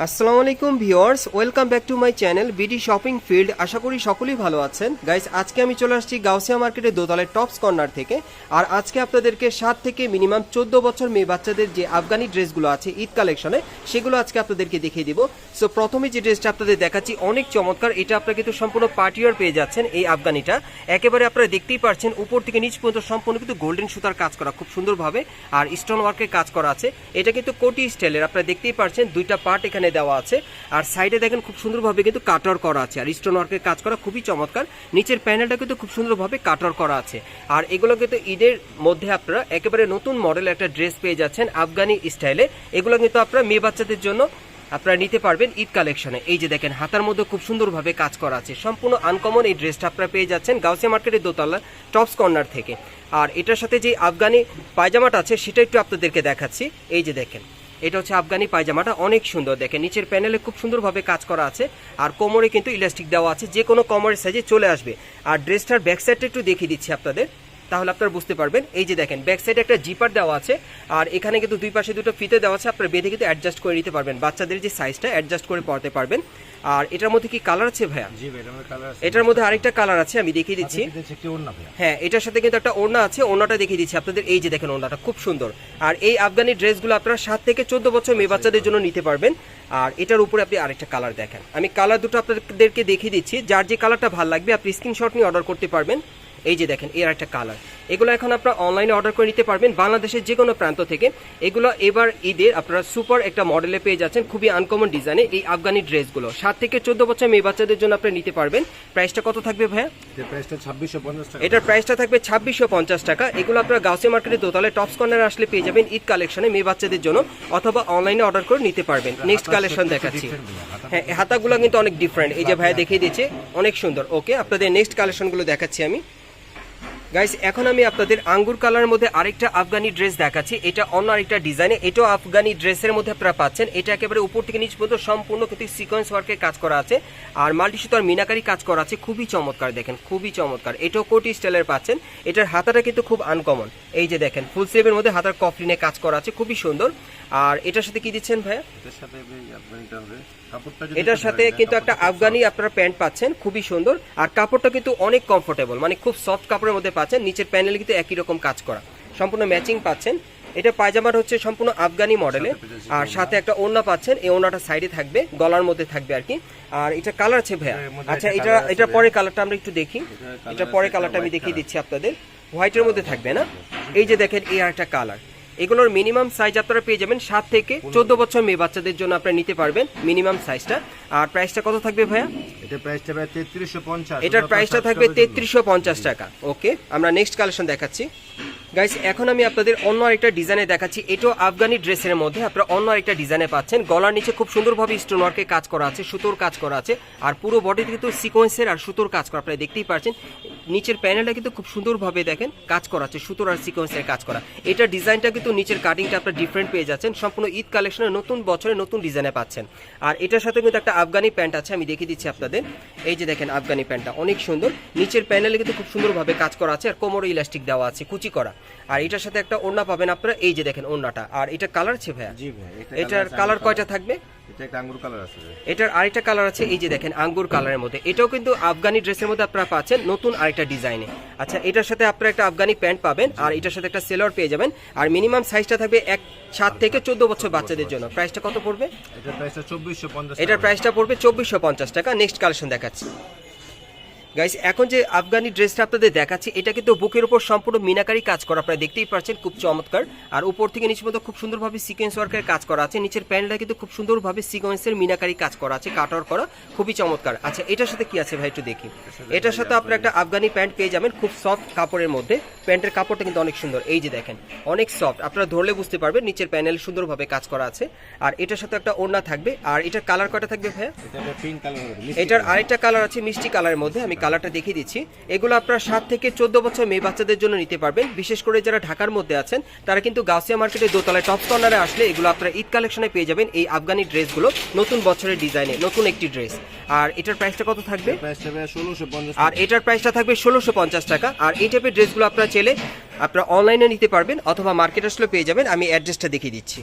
আসসালামু আলাইকুম viewers, welcome back to my channel BD shopping field. আশা করি সকলেই ভালো আছেন। গাইস, আজকে আমি চলে আসছি গাউসিয়া মার্কেটের দোতলায় টপস কর্নার থেকে। আর আজকে আপনাদেরকে 7 থেকে মিনিমাম 14 বছর মেয়ে বাচ্চাদের যে আফগানি ড্রেসগুলো আছে ঈদ কালেকশনে, সেগুলো আজকে আপনাদেরকে দেখিয়ে দিব। সো প্রথমে যে ড্রেসটা আপনাদের দেখাচ্ছি অনেক চমৎকার। এটা আপনারা কিন্তু সম্পূর্ণ পার্টিওয়ার পেয়ে যাচ্ছেন। এই আফগানিটা একেবারে আপনারা দেখতেই পাচ্ছেন, উপর থেকে নিচ পর্যন্ত সম্পূর্ণ কিন্তু গোল্ডেন সুতার কাজ করা খুব সুন্দরভাবে, আর স্টোন ওয়ার্কের কাজ করা আছে। এটা কিন্তু কোটি স্টাইলের, আপনারা দেখতেই পাচ্ছেন দুইটা পার্ট এখানে দেওয়া আছে। আর সাইডে দেখেন খুব সুন্দরভাবে কিন্তু কাটার করা আছে, আর স্টোন ওয়ার্কের কাজ করা খুবই চমৎকার। নিচের প্যানেলটা কিন্তু খুব সুন্দরভাবে কাটার করা আছে। আর এগুলো কিন্তু ঈদের মধ্যে আপনারা একেবারে নতুন মডেলের একটা ড্রেস পেয়ে যাচ্ছেন আফগানি স্টাইলে। এগুলো কিন্তু আপনারা মেয়ে বাচ্চাদের জন্য আপনারা নিতে পারবেন ঈদ কালেকশনে। এই যে দেখেন হাতার মধ্যে খুব সুন্দরভাবে কাজ করা আছে, সম্পূর্ণ আনকমন এই ড্রেসটা আপনারা পেয়ে যাচ্ছেন গাউসিয়া মার্কেটের দোতলা টপস কর্নার থেকে। আর এটার সাথে যে আফগানি পায়জামাটা আছে সেটা একটু আপনাদেরকে দেখাচ্ছি। এই যে দেখেন, এটা হচ্ছে আফগানি পায়জামাটা, অনেক সুন্দর। দেখেন নিচের প্যানেলে খুব সুন্দরভাবে কাজ করা আছে, আর কোমরে কিন্তু ইলাস্টিক দেওয়া আছে, যে কোনো কোমরের সাইজে চলে আসবে। আর ড্রেসটার ব্যাক সাইডটা একটু দেখিয়ে দিচ্ছি আপনাদের, তাহলে আপনারা বুঝতে পারবেন। এই যে দেখেন ব্যাক সাইডে একটা জিপার দেওয়া আছে, আর এখানে কিন্তু দুই পাশে দুটো ফিতে দেওয়া আছে, আপনারা বেঁধে কিন্তু অ্যাডজাস্ট করে নিতে পারবেন, বাচ্চাদের যে সাইজটা অ্যাডজাস্ট করে পড়তে পারবেন। আর এটার মধ্যে কি কালার আছে ভাইয়া? জি ভাই, এটার কালার আছে। এটার মধ্যে আরেকটা কালার আছে, আমি দেখিয়ে দিচ্ছি। হ্যাঁ, এটার সাথে কিন্তু একটা ওড়না আছে, ওড়নাটা দেখিয়ে দিচ্ছি আপনাদের। এই যে দেখেন ওড়নাটা খুব সুন্দর। আর এই আফগানি ড্রেসগুলো আপনারা 7 থেকে 14 বছর মেয়ে বাচ্চাদের জন্য নিতে পারবেন। আর এটার উপরে আপনি আরেকটা কালার দেখেন, আমি কালার দুটো আপনাদেরকে দেখিয়ে দিচ্ছি। যার যে কালারটা ভালো লাগবে আপনি স্ক্রিনশট নিয়ে অর্ডার করতে পারবেন। এই যে দেখেন এর একটা কালার, এগুলো এখন আপনারা অনলাইনে অর্ডার করে নিতে পারবেন বাংলাদেশের যে কোনো প্রান্ত থেকে। এগুলো এবার ঈদের আপনারা সুপার একটা মডেলে পেয়ে যাচ্ছেন, খুবই আনকমন ডিজাইনে এই আফগানি ড্রেসগুলো 7 থেকে 14 বছর মেয়ে বাচ্চাদের জন্য আপনি নিতে পারবেন। প্রাইসটা কত থাকবে ভাইয়া? প্রাইসটা 2650 টাকা। এটার প্রাইসটা থাকবে 2650 টাকা। এগুলো আপনারা গাউসিয়া মার্কেটের দোতলায় টপস কর্নারে আসলে পেয়ে যাবেন ঈদ কালেকশনে মেয়ে বাচ্চাদের জন্য, অথবা অনলাইনে অর্ডার করে নিতে পারবেন। নেক্সট কালেকশন দেখাচ্ছি। হ্যাঁ, হাতাগুলো কিন্তু অনেক ডিফারেন্ট, এই যে ভাইয়া দেখিয়ে দিচ্ছে, অনেক সুন্দর। ওকে, আপনাদের নেক্সট কালেকশনগুলো দেখাচ্ছি আমি। গাইস, এখন আমি আপনাদের আঙ্গুর কালারের মধ্যে আরেকটা আফগানি ড্রেস দেখাচ্ছি। এটা অন্য আরেকটা ডিজাইনে, এটাও আফগানি ড্রেসের মধ্যে আপনারা পাচ্ছেন। এটা একেবারে উপর থেকে নিচ পর্যন্ত সম্পূর্ণ কিন্তু সিকোয়েন্স ওয়ার্কের কাজ করা আছে, আর মাল্টি সুতার মিনাকারি কাজ করা আছে, খুবই চমৎকার। দেখেন খুবই চমৎকার, এটাও কোটি স্টাইলের পাচ্ছেন। এটার হাতাটা কিন্তু খুব আনকমন, এই যে দেখেন ফুল স্লিভের মধ্যে হাতার কফলিনে কাজ করা আছে, খুবই সুন্দর। আর এটার সাথে কি দিচ্ছেন ভাইয়া? এটার সাথে কিন্তু একটা আফগানি আপনারা প্যান্ট পাচ্ছেন, খুবই সুন্দর। আর কাপড়টা কিন্তু অনেক কমফোর্টেবল, মানে খুব সফট কাপড়ের মধ্যে পাচ্ছেন। নিচের প্যানেলে কিন্তু একই রকম কাজ করা, সম্পূর্ণ ম্যাচিং পাচ্ছেন। এটা পায়জামাটা হচ্ছে সম্পূর্ণ আফগানি মডেলে, আর সাথে একটা ওড়না পাচ্ছেন। এই ওড়নাটা সাইডে থাকবে, গলার মধ্যে থাকবে আর কি। আর এটা কালার আছে ভাইয়া? আচ্ছা, এটা পরে কালারটা আমরা একটু দেখি। এটা পরে কালারটা আমি দেখিয়ে দিচ্ছি আপনাদের, হোয়াইটের মধ্যে থাকবে না? এই যে দেখেন এই আর একটা কালার। এগুলোর মিনিমাম সাইজ আপনারা পেয়ে যাবেন 7 থেকে 14 বছর মেয়ে বাচ্চাদের জন্য আপনারা নিতে পারবেন মিনিমাম সাইজটা। আর প্রাইসটা কত থাকবে ভাইয়া? এটার প্রাইসটা ভাই 3350। এটার প্রাইসটা থাকবে 3350 টাকা। ওকে, আমরা নেক্সট কালেকশন দেখাচ্ছি। গাইস, এখন আমি আপনাদের অন্য আরেকটা ডিজাইনে দেখাচ্ছি। এটাও আফগানি ড্রেসের মধ্যে আপনারা অন্য আরেকটা ডিজাইনে পাচ্ছেন। গলার নিচে খুব সুন্দরভাবে স্টোন ওয়ার্কের কাজ করা আছে, সুতোর কাজ করা আছে, আর পুরো বডিতে কিন্তু সিকোয়েন্সের আর সুতোর কাজ করা, আপনারা দেখতেই পাচ্ছেন। নিচের প্যানেলটা কিন্তু খুব সুন্দরভাবে দেখেন কাজ করা আছে, সুতোর আর সিকোয়েন্সের কাজ করা। এটা ডিজাইনটা কিন্তু নিচের কাটিংটা আপনারা ডিফারেন্ট পেয়ে যাচ্ছেন, সম্পূর্ণ ঈদ কালেকশনের নতুন বছরে নতুন ডিজাইনে পাচ্ছেন। আর এটার সাথে কিন্তু একটা আফগানি প্যান্ট আছে, আমি দেখিয়ে দিচ্ছি আপনাদের। এই যে দেখেন আফগানি প্যান্টটা অনেক সুন্দর, নিচের প্যানেলে কিন্তু খুব সুন্দরভাবে কাজ করা আছে, আর কোমরে ইলাস্টিক দেওয়া আছে কুচি করা। আর এটার সাথে একটা ওড়না পাবেন আপনারা, এই যে দেখেন ওড়নাটা। আর এটা কালার আছে ভাইয়া? জি ভাই, এটার কালার কয়টা থাকবে? এটা একটা আঙ্গুর কালার আছে। এটার আরেকটা কালার আছে, এই যে দেখেন আঙ্গুর কালারের মধ্যে। এটাও কিন্তু আফগানি ড্রেসের মধ্যে আপনারা পাচ্ছেন নতুন আরেকটা ডিজাইনে। আচ্ছা, এটার সাথে আপনারা একটা আফগানি প্যান্ট পাবেন, আর এটার সাথে একটা সেলোয়ার পেয়ে যাবেন। আর মিনিমাম সাইজটা থাকবে 7 থেকে 14 বছর বাচ্চাদের জন্য। প্রাইসটা কত পড়বে? এটার প্রাইসটা 2450। এটার প্রাইসটা পড়বে 2450 টাকা। নেক্সট কালেকশন দেখাচ্ছি। গাইস, এখন যে আফগানি ড্রেসটা আপনাদের দেখাচ্ছি, এটা কিন্তু বুকের উপর সম্পূর্ণ মিনাকারি কাজ করা, আপনারা দেখতেই পাচ্ছেন, খুব চমৎকার। আর উপর থেকে নিচ পর্যন্ত খুব সুন্দরভাবে সিকোয়েন্স ওয়ার্কের কাজ করা আছে। নিচের প্যান্টটা কিন্তু খুব সুন্দরভাবে সিকোয়েন্সের মিনাকারি কাজ করা আছে, কাটওয়ার্ক করা, খুবই চমৎকার। আচ্ছা, এটার সাথে কি আছে ভাই একটু দেখি। এটার সাথে আপনারা একটা আফগানি প্যান্ট পেয়ে যাবেন, খুব সফট কাপড়ের মধ্যে। প্যান্টের কাপড়টা কিন্তু অনেক সুন্দর, এই যে দেখেন অনেক সফট, আপনারা ধরলে বুঝতে পারবেন। নিচের প্যানেল সুন্দরভাবে কাজ করা আছে, আর এটার সাথে একটা ওড়না থাকবে। আর এটার কালার কয়টা থাকবে ভাইয়া? এটা পিঙ্ক কালার হবে। এটার আরেকটা কালার আছে মিষ্টি কালারের মধ্যে, আমি কালারটা দেখিয়ে দিচ্ছি। এগুলো আপনারা 7 থেকে 14 বছর মেয়ে বাচ্চাদের জন্য নিতে পারবেন। বিশেষ করে যারা ঢাকার মধ্যে আছেন তারা কিন্তু গাউসিয়া মার্কেটের দোতলায় টপস কর্নারে আসলে এগুলো আপনারা ঈদ কালেকশনে পেয়ে যাবেন। এই আফগানি ড্রেসগুলো নতুন বছরের ডিজাইনে নতুন একটি ড্রেস। আর এটার প্রাইসটা কত থাকবে? প্রাইসটা ভাই 1650। আর এটার প্রাইসটা থাকবে 1650 টাকা। আর এই টাইপের ড্রেসগুলো আপনারা চাইলে আপনারা অনলাইনে নিতে পারবেন, অথবা মার্কেট আসলে পেয়ে যাবেন। আমি অ্যাড্রেসটা দেখিয়ে দিচ্ছি।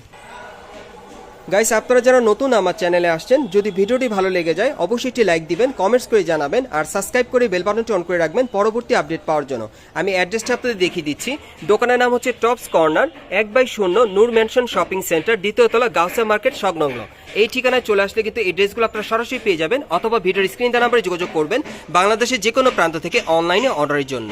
গাইস আপনারা যারা নতুন আমার চ্যানেলে আসছেন, যদি ভিডিওটি ভালো লেগে যায় অবশ্যই একটি লাইক দিবেন, কমেন্টস করে জানাবেন আর সাবস্ক্রাইব করে বেল বাটনটি অন করে রাখবেন পরবর্তী আপডেট পাওয়ার জন্য। আমি অ্যাড্রেসটা আপনাদের দেখিয়ে দিচ্ছি। দোকানের নাম হচ্ছে টপস কর্নার, 1/0 নূর ম্যানশন শপিং সেন্টার, দ্বিতীয় তলা, গাউসিয়া মার্কেট সংলগ্ন। এই ঠিকানায় চলে আসলে কিন্তু এই ড্রেসগুলো আপনারা সরাসরি পেয়ে যাবেন, অথবা ভিডিওর স্ক্রিন নাম্বারে যোগাযোগ করবেন বাংলাদেশের যে কোনো প্রান্ত থেকে অনলাইনে অর্ডারের জন্য।